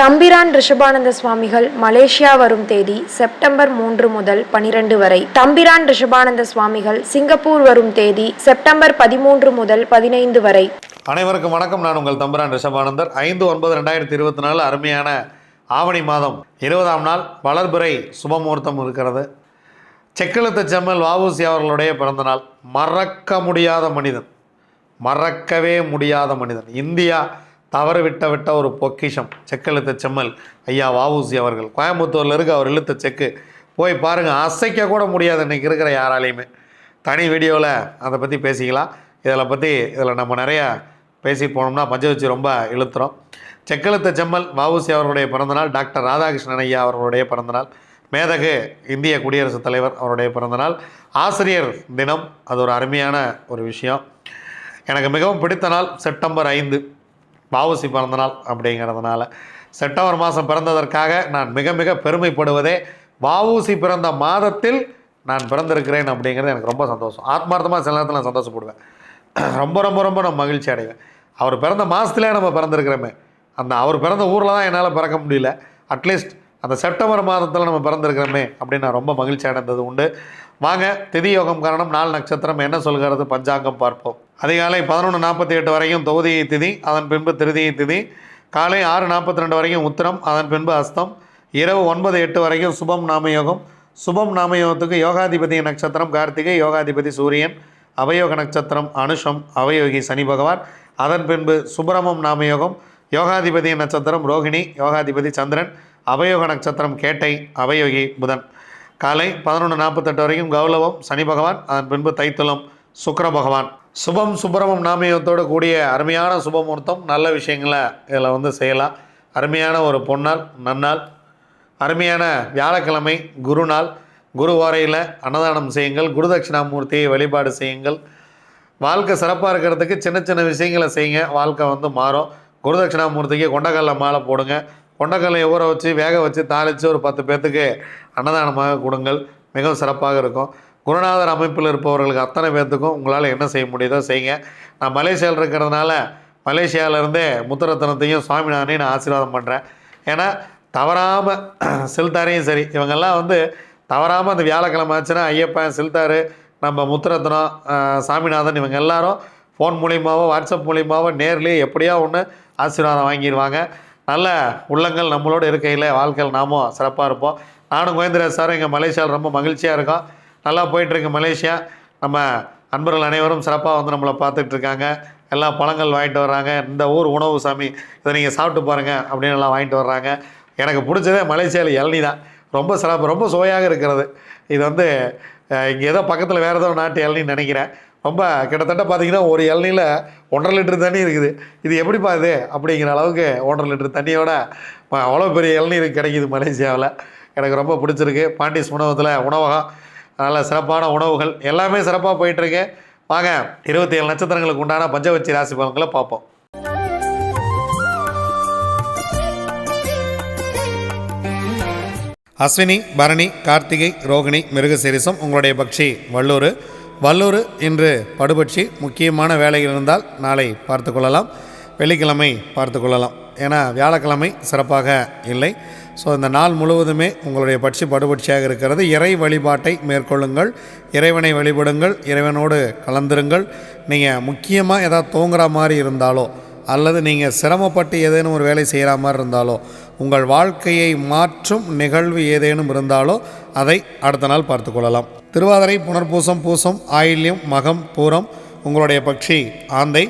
தம்பிரான் ரிஷபானந்த சுவாமிகள் மலேசியா வரும் தேதி செப்டம்பர் 3 முதல் 12 வரை. தம்பிரான் ரிஷபானந்த சுவாமிகள் சிங்கப்பூர் வரும் தேதி செப்டம்பர் 13 முதல் 15 வரை. அனைவருக்கும் வணக்கம். நான் உங்கள் தம்பிரான் ரிஷபானந்தர். 5/9/2024 அருமையான ஆவணி மாதம் 20ஆம் நாள் வளர்பிறை சுபமுகூர்த்தம் இருக்கிறது. செக்கெழுத்து செம்மல் வ.உ.சி. அவர்களுடைய பிறந்தநாள். மறக்க முடியாத மனிதன், மறக்கவே முடியாத மனிதன். இந்தியா தவறு விட்ட ஒரு பொக்கிஷம் செக்கெழுத்து செம்மல் ஐயா வ.உ.சி. அவர்கள். கோயம்புத்தூரில் இருக்க அவர் இழுத்த செக்கு போய் பாருங்கள், அசைக்க கூட முடியாது இன்றைக்கி இருக்கிற யாராலையுமே. தனி வீடியோவில் அதை பற்றி பேசிக்கலாம். இதில் நம்ம நிறையா பேசி போனோம்னா பஞ்ச வச்சு ரொம்ப இழுத்துறோம். செக்கெழுத்து செம்மல் வ.உ.சி. அவர்களுடைய பிறந்தநாள். டாக்டர் ராதாகிருஷ்ணன் ஐயா அவர்களுடைய பிறந்தநாள். மேதகு இந்திய குடியரசுத் தலைவர் அவருடைய பிறந்தநாள். ஆசிரியர் தினம், அது ஒரு அருமையான ஒரு விஷயம். எனக்கு மிகவும் பிடித்த நாள் செப்டம்பர் 5 வ.உ.சி. பிறந்தநாள் அப்படிங்கிறதுனால. செப்டம்பர் மாதம் பிறந்ததற்காக நான் மிக மிக பெருமைப்படுவதே வ.உ.சி. பிறந்த மாதத்தில் நான் பிறந்திருக்கிறேன் அப்படிங்கிறது எனக்கு ரொம்ப சந்தோஷம். ஆத்மார்த்தமாக சில நேரத்தில் நான் சந்தோஷப்படுவேன். ரொம்ப ரொம்ப ரொம்ப நான் மகிழ்ச்சி அடைவேன். அவர் பிறந்த மாதத்துலேயே நம்ம பிறந்திருக்கிறோமே. அவர் பிறந்த ஊரில் தான் என்னால் பிறக்க முடியல. அட்லீஸ்ட் அந்த செப்டம்பர் மாதத்தில் நம்ம பிறந்திருக்கிறோமே அப்படின்னு நான் ரொம்ப மகிழ்ச்சி அடைந்தது உண்டு. வாங்க, திதி யோகம் காரணம் நாள் நட்சத்திரம் என்ன சொல்கிறது பஞ்சாங்கம் பார்ப்போம். அதிகாலை 11:48 வரைக்கும் தொகுதியை திதி, அதன் பின்பு திருதியை திதி. காலை 6:42 வரைக்கும் உத்திரம், அதன் பின்பு அஸ்தம். இரவு 9:08 வரைக்கும் சுபம் நாமயோகம். சுபம் நாமயோகத்துக்கு யோகாதிபதி நட்சத்திரம் கார்த்திகை, யோகாதிபதி சூரியன். அவயோக நட்சத்திரம் அனுஷம், அவயோகி சனி பகவான். அதன் பின்பு சுப்பிரமம் நாமயோகம். யோகாதிபதி நட்சத்திரம் ரோகிணி, யோகாதிபதி சந்திரன். அவயோக நட்சத்திரம் கேட்டை, அவயோகி புதன். காலை 11:48 வரைக்கும் கௌலவம் சனி பகவான். அதன் பின்பு தைத்துளம் சுக்கிர பகவான். சுபம் சுப்பிரமம் நாமயோகத்தோடு கூடிய அருமையான சுபமுகூர்த்தம். நல்ல விஷயங்களை இதில் செய்யலாம். அருமையான ஒரு பொன்னாள், நன்னாள். அருமையான வியாழக்கிழமை குருநாள். குரு ஓரையில் அன்னதானம் செய்யுங்கள். குருதட்சிணாமூர்த்தியை வழிபாடு செய்யுங்கள். வாழ்க்கை சிறப்பாக இருக்கிறதுக்கு சின்ன சின்ன விஷயங்களை செய்யுங்க, வாழ்க்கை மாறும். குருதட்சிணாமூர்த்திக்கு கொண்டக்கடலை மாலை போடுங்க. கொண்டக்கடலையை ஊற வச்சு வேக வச்சு தாளித்து ஒரு 10 பேர்த்துக்கு அன்னதானமாக கொடுங்கள். மிகவும் சிறப்பாக இருக்கும். குருநாதர் அமைப்பில் இருப்பவர்களுக்கு அத்தனை பேர்த்துக்கும் உங்களால் என்ன செய்ய முடியுதோ செய்யுங்க. நான் மலேசியாவில் இருக்கிறதுனால மலேசியாவிலேருந்தே முத்துரத்னத்தையும் சுவாமிநாதனையும் நான் ஆசீர்வாதம் பண்ணுறேன். ஏன்னா தவறாமல் சில்தாரையும் சரி, இவங்கெல்லாம் தவறாமல் அந்த வியாழக்கிழமை ஆச்சுன்னா ஐயப்பன், சில்தாரு, நம்ம முத்துரத்னம், சாமிநாதன் இவங்க எல்லாரும் ஃபோன் மூலியமாகவோ வாட்ஸ்அப் மூலியமாகவோ நேர்லேயே எப்படியோ ஒன்று ஆசீர்வாதம் வாங்கிடுவாங்க. நல்ல உள்ளங்கள் நம்மளோட இருக்கையில் வாழ்க்கையில் நாமும் சிறப்பாக இருப்போம். நானும் கோவிந்தராஜ் சாரும் இங்கே மலேசியாவில் ரொம்ப மகிழ்ச்சியாக இருக்கோம். நல்லா போயிட்டுருக்கு மலேசியா. நம்ம அன்பர்கள் அனைவரும் சிறப்பாக நம்மளை பார்த்துட்ருக்காங்க. எல்லா பழங்கள் வாங்கிட்டு வர்றாங்க. இந்த ஊர் உணவு சாமி, இதை நீங்கள் சாப்பிட்டு பாருங்கள் அப்படின்னு எல்லாம் வாங்கிட்டு வர்றாங்க. எனக்கு பிடிச்சதே மலேசியாவில் இளநீ தான். ரொம்ப சிறப்பு, ரொம்ப சுவையாக இருக்கிறது. இது இங்கே ஏதோ பக்கத்தில் வேறு ஏதோ நாட்டு இளநின்னு நினைக்கிறேன். ரொம்ப கிட்டத்தட்ட பார்த்திங்கன்னா ஒரு இளநியில் 1.5 லிட்டர் தண்ணி இருக்குது. இது எப்படிப்பா இது அப்படிங்கிற அளவுக்கு 1.5 லிட்டர் தண்ணியோட அவ்வளோ பெரிய இளநீர் கிடைக்கிது மலேசியாவில். எனக்கு ரொம்ப பிடிச்சிருக்கு. பாண்டிஸ் உணவகத்தில் உணவகம், நல்ல சிறப்பான உணவுகள் எல்லாமே சிறப்பாக போயிட்டுருக்கு. வாங்க, 27 நட்சத்திரங்களுக்கு உண்டான பஞ்சவச்சி ராசி பலன்களை பார்ப்போம். அஸ்வினி, பரணி, கார்த்திகை, ரோகிணி, மிருகசீரிசம். உங்களுடைய பக்ஷி வல்லூர் இன்று படுபட்சி. முக்கியமான வேலைகள் இருந்தால் நாளை பார்த்து கொள்ளலாம், வெள்ளிக்கிழமை பார்த்து கொள்ளலாம். ஏன்னா வியாழக்கிழமை சிறப்பாக இல்லை. ஸோ இந்த நாள் முழுவதுமே உங்களுடைய படுபட்சியாக இருக்கிறது. இறை வழிபாட்டை மேற்கொள்ளுங்கள், இறைவனை வழிபடுங்கள், இறைவனோடு கலந்துருங்கள். நீங்கள் முக்கியமாக ஏதாவது தூங்குற மாதிரி இருந்தாலோ அல்லது நீங்கள் சிரமப்பட்டு ஏதேனும் ஒரு வேலை செய்கிற மாதிரி இருந்தாலோ, உங்கள் வாழ்க்கையை மாற்றும் நிகழ்வு ஏதேனும் இருந்தாலோ அதை அடுத்த நாள் பார்த்து கொள்ளலாம். திருவாதிரை, புனர்பூசம், பூசம், ஆயில்யம், மகம், பூரம். உங்களுடைய பக்ஷி ஆந்தை.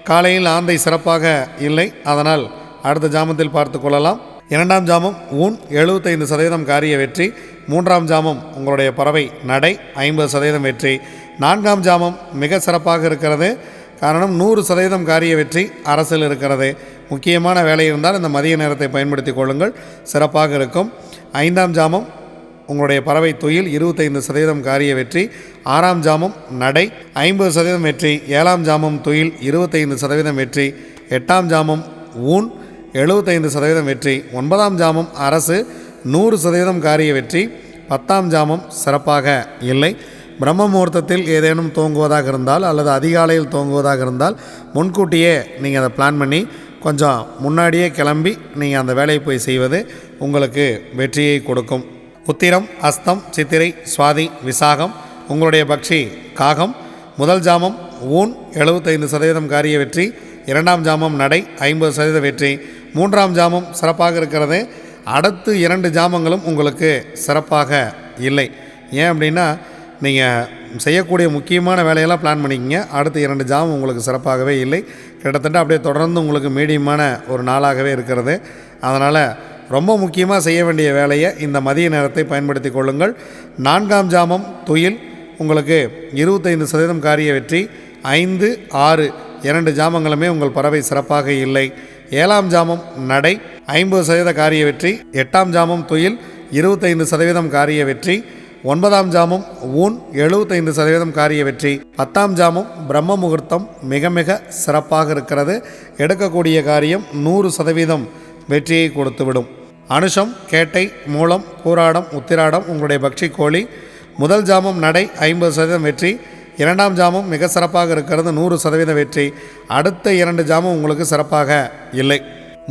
காலையில் ஆந்தை சிறப்பாக இல்லை, அதனால் அடுத்த ஜாமத்தில் பார்த்து கொள்ளலாம். 2ஆம் ஜாமம் ஊன் 75% காரிய வெற்றி. 3ஆம் ஜாமம் உங்களுடைய பறவை நடை 50% வெற்றி. 4ஆம் ஜாமம் மிக சிறப்பாக இருக்கிறது. காரணம் 100% காரிய வெற்றி அரசில் இருக்கிறது. முக்கியமான வேலை இருந்தால் இந்த மதிய நேரத்தை பயன்படுத்தி கொள்ளுங்கள், சிறப்பாக இருக்கும். 5ஆம் ஜாமம் உங்களுடைய பறவை துயில் 25% காரிய வெற்றி. 6ஆம் ஜாமம் நடை 50% வெற்றி. 7ஆம் ஜாமம் துயில் 25% வெற்றி. 8ஆம் ஜாமம் ஊன் 75% வெற்றி. 9ஆம் ஜாமம் அரசு 100% காரிய வெற்றி. 10ஆம் ஜாமம் சிறப்பாக இல்லை. பிரம்ம முகூர்த்தத்தில் ஏதேனும் தூங்குவதாக இருந்தால் அல்லது அதிகாலையில் தூங்குவதாக இருந்தால் முன்கூட்டியே நீங்கள் அதை பிளான் பண்ணி கொஞ்சம் முன்னாடியே கிளம்பி நீங்கள் அந்த வேலையை போய் செய்வது உங்களுக்கு வெற்றியை கொடுக்கும். உத்திரம், அஸ்தம், சித்திரை, சுவாதி, விசாகம் உங்களுடைய பக்ஷி காகம். முதல் ஜாமம் ஊன் 75% காரிய வெற்றி. இரண்டாம் ஜாமம் நடை 50% வெற்றி. மூன்றாம் ஜாமம் சிறப்பாக இருக்கிறது. அடுத்து 2 ஜாமங்களும் உங்களுக்கு சிறப்பாக இல்லை. ஏன் அப்படின்னா நீங்கள் செய்யக்கூடிய முக்கியமான வேலையெல்லாம் பிளான் பண்ணிக்கிங்க. அடுத்து 2 ஜாமம் உங்களுக்கு சிறப்பாகவே இல்லை. கிட்டத்தட்ட அப்படியே தொடர்ந்து உங்களுக்கு மீடியமான ஒரு நாளாகவே இருக்கிறது. அதனால் ரொம்ப முக்கியமாக செய்ய வேண்டிய வேலையை இந்த மதிய நேரத்தை பயன்படுத்தி கொள்ளுங்கள். 4ஆம் ஜாமம் துயில் உங்களுக்கு 25% காரிய வெற்றி. 5, 6 2 ஜாமங்களுமே உங்கள் பறவை சிறப்பாக இல்லை. 7ஆம் ஜாமம் நடை 50% காரிய வெற்றி. 8ஆம் ஜாமம் துயில் 25% காரிய வெற்றி. 9ஆம் ஜாமம் ஊன் 75% காரிய வெற்றி. 10ஆம் ஜாமம் பிரம்ம முகூர்த்தம் மிக மிக சிறப்பாக இருக்கிறது. எடுக்கக்கூடிய காரியம் 100% வெற்றியை கொடுத்துவிடும். அனுஷம், கேட்டை, மூலம், பூராடம், உத்திராடம் உங்களுடைய பக்ஷி கோழி. முதல் ஜாமம் நடை 50% வெற்றி. இரண்டாம் ஜாமம் மிக சிறப்பாக இருக்கிறது, 100% வெற்றி. அடுத்த 2 ஜாமம் உங்களுக்கு சிறப்பாக இல்லை.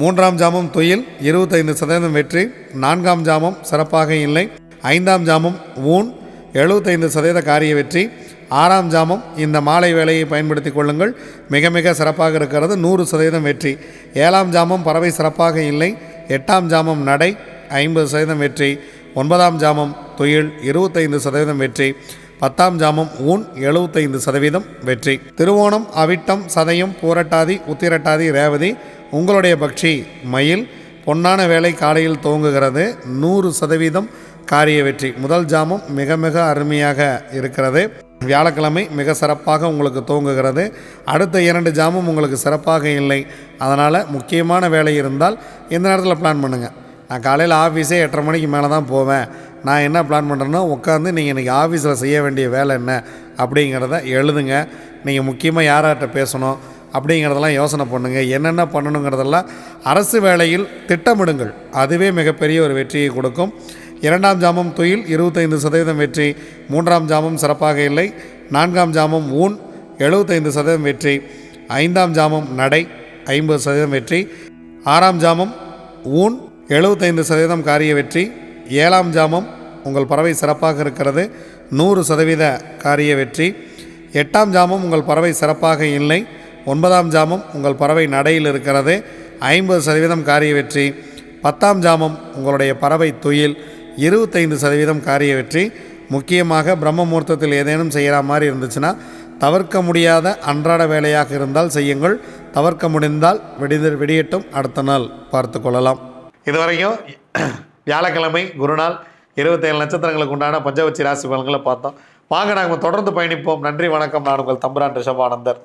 3ஆம் ஜாமம் துயில் 25% வெற்றி. 4ஆம் ஜாமம் சிறப்பாக இல்லை. 5ஆம் ஜாமம் ஊன் 75% காரிய வெற்றி. 6ஆம் ஜாமம் இந்த மாலை வேலையை பயன்படுத்தி கொள்ளுங்கள், மிக மிக சிறப்பாக இருக்கிறது, 100% வெற்றி. 7ஆம் ஜாமம் பறவை சிறப்பாக இல்லை. 8ஆம் ஜாமம் நடை 50% வெற்றி. 9ஆம் ஜாமம் துயில் 25% வெற்றி. 10ஆம் ஜாமம் ஊன் 75% வெற்றி. திருவோணம், அவிட்டம், சதயம், பூரட்டாதி, உத்திரட்டாதி, ரேவதி உங்களுடைய பக்ஷி மயில். பொன்னான வேலை காலையில் துவங்குகிறது, 100% காரிய வெற்றி. முதல் ஜாமம் மிக மிக அருமையாக இருக்கிறது. வியாழக்கிழமை மிக சிறப்பாக உங்களுக்கு துவங்குகிறது. அடுத்த 2 ஜாமம் உங்களுக்கு சிறப்பாக இல்லை. அதனால் முக்கியமான வேலை இருந்தால் இந்த நேரத்தில் பிளான் பண்ணுங்கள். நான் காலையில் ஆஃபீஸே 8:30 மணிக்கு மேலே தான் போவேன். நான் என்ன பிளான் பண்ணுறேன்னா உட்காந்து நீங்கள் இன்றைக்கி ஆஃபீஸில் செய்ய வேண்டிய வேலை என்ன அப்படிங்கிறத எழுதுங்க. நீங்கள் முக்கியமாக யார்கிட்ட பேசணும் அப்படிங்கிறதெல்லாம் யோசனை பண்ணுங்கள். என்னென்ன பண்ணணுங்கிறதெல்லாம் அரசு வேலையில் திட்டமிடுங்கள். அதுவே மிகப்பெரிய ஒரு வெற்றியை கொடுக்கும். 2ஆம் ஜாமம் துயில் 25% வெற்றி. 3ஆம் ஜாமம் சிறப்பாக இல்லை. 4ஆம் ஜாமம் ஊன் 75% வெற்றி. 5ஆம் ஜாமம் நடை 50% வெற்றி. 6ஆம் ஜாமம் ஊன் 75% காரிய வெற்றி. 7ஆம் ஜாமம் உங்கள் பறவை சிறப்பாக இருக்கிறது, 100% காரிய வெற்றி. 8ஆம் ஜாமம் உங்கள் பறவை சிறப்பாக இல்லை. 9ஆம் ஜாமம் உங்கள் பறவை நடையில் இருக்கிறது, 50% காரிய வெற்றி. 10ஆம் ஜாமம் உங்களுடைய பறவை துயில் 25% காரிய வெற்றி. முக்கியமாக பிரம்ம முகூர்த்தத்தில் ஏதேனும் செய்கிற மாதிரி இருந்துச்சுன்னா தவிர்க்க முடியாத அன்றாட வேலையாக இருந்தால் செய்யுங்கள். தவிர்க்க முடிந்தால் விடியட்டும், அடுத்த நாள் பார்த்து கொள்ளலாம். இதுவரைக்கும் வியாழக்கிழமை குருநாள் 27 நட்சத்திரங்களுக்கு உண்டான பஞ்சவட்சி ராசி பலன்களை பார்த்தோம். வாங்க நாங்கள் தொடர்ந்து பயணிப்போம். நன்றி, வணக்கம். நான் உங்கள் தம்புரான் ரிஷபானந்தர்.